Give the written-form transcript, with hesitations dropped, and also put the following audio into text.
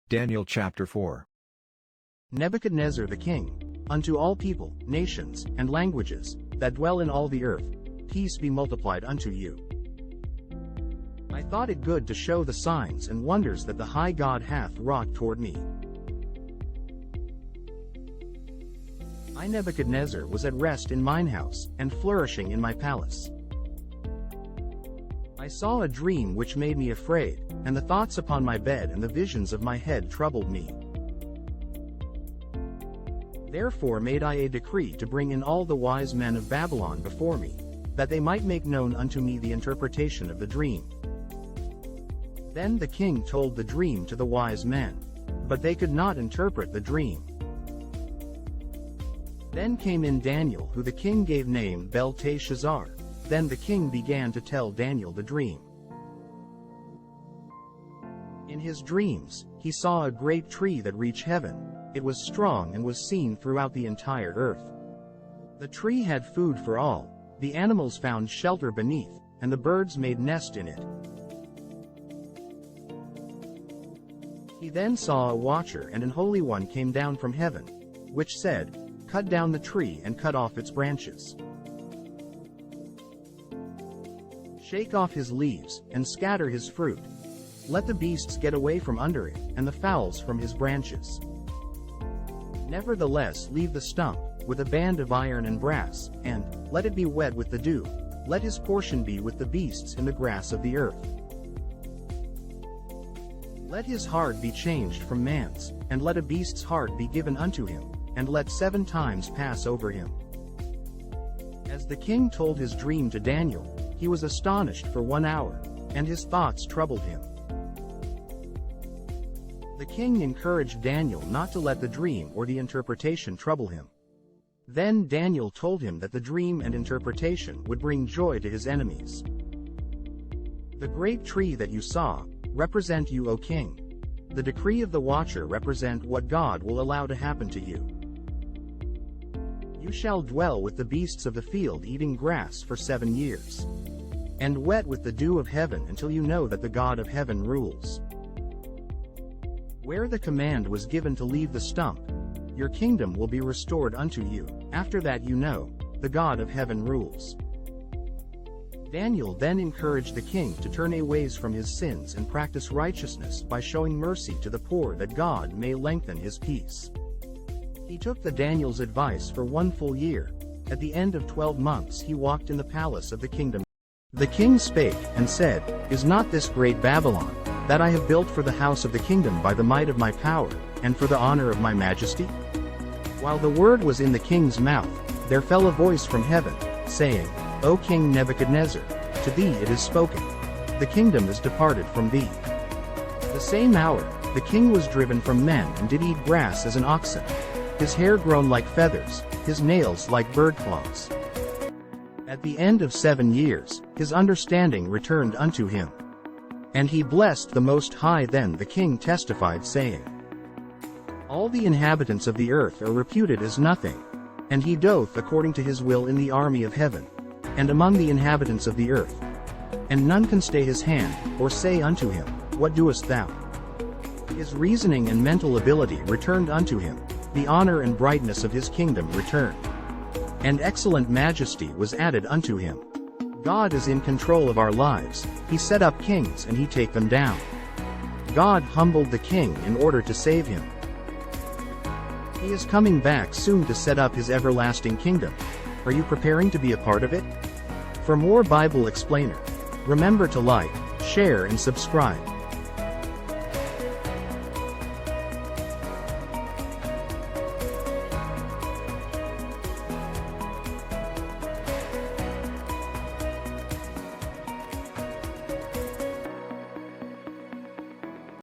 Daniel chapter 4. Nebuchadnezzar the king, unto all people, nations, and languages, that dwell in all the earth, peace be multiplied unto you. I thought it good to show the signs and wonders that the high God hath wrought toward me. I Nebuchadnezzar was at rest in mine house, and flourishing in my palace. I saw a dream which made me afraid, and the thoughts upon my bed and the visions of my head troubled me. Therefore made I a decree to bring in all the wise men of Babylon before me, that they might make known unto me the interpretation of the dream. Then the king told the dream to the wise men, but they could not interpret the dream. Then came in Daniel, who the king gave name Belteshazzar. Then the king began to tell Daniel the dream. In his dreams, he saw a great tree that reached heaven. It was strong and was seen throughout the entire earth. The tree had food for all, the animals found shelter beneath, and the birds made nest in it. He then saw a watcher and an holy one came down from heaven, which said, Cut down the tree and cut off its branches. Shake off his leaves, and scatter his fruit. Let the beasts get away from under it, and the fowls from his branches. Nevertheless leave the stump, with a band of iron and brass, and let it be wet with the dew. Let his portion be with the beasts in the grass of the earth. Let his heart be changed from man's, and let a beast's heart be given unto him, and let 7 times pass over him. As the king told his dream to Daniel, he was astonished for 1 hour, and his thoughts troubled him. The king encouraged Daniel not to let the dream or the interpretation trouble him. Then Daniel told him that the dream and interpretation would bring joy to his enemies. The great tree that you saw, represent you, O king. The decree of the watcher represent what God will allow to happen to you. You shall dwell with the beasts of the field eating grass for 7 years. And wet with the dew of heaven until you know that the God of heaven rules. Where the command was given to leave the stump, your kingdom will be restored unto you. After that you know, the God of heaven rules. Daniel then encouraged the king to turn away from his sins and practice righteousness by showing mercy to the poor, that God may lengthen his peace. He took the Daniel's advice for 1 full year. At the end of 12 months he walked in the palace of the kingdom. The king spake, and said, Is not this great Babylon, that I have built for the house of the kingdom by the might of my power, and for the honor of my majesty? While the word was in the king's mouth, there fell a voice from heaven, saying, O King Nebuchadnezzar, to thee it is spoken. The kingdom is departed from thee. The same hour, the king was driven from men and did eat grass as an oxen. His hair grown like feathers, his nails like bird claws. At the end of 7 years, his understanding returned unto him. And he blessed the Most High. Then the king testified, saying, All the inhabitants of the earth are reputed as nothing, and he doth according to his will in the army of heaven, and among the inhabitants of the earth. And none can stay his hand, or say unto him, What doest thou? His reasoning and mental ability returned unto him, the honor and brightness of his kingdom returned. And excellent majesty was added unto him. God is in control of our lives. He set up kings and he take them down. God humbled the king in order to save him. He is coming back soon to set up his everlasting kingdom. Are you preparing to be a part of it? For more Bible Explainer, remember to like, share and subscribe.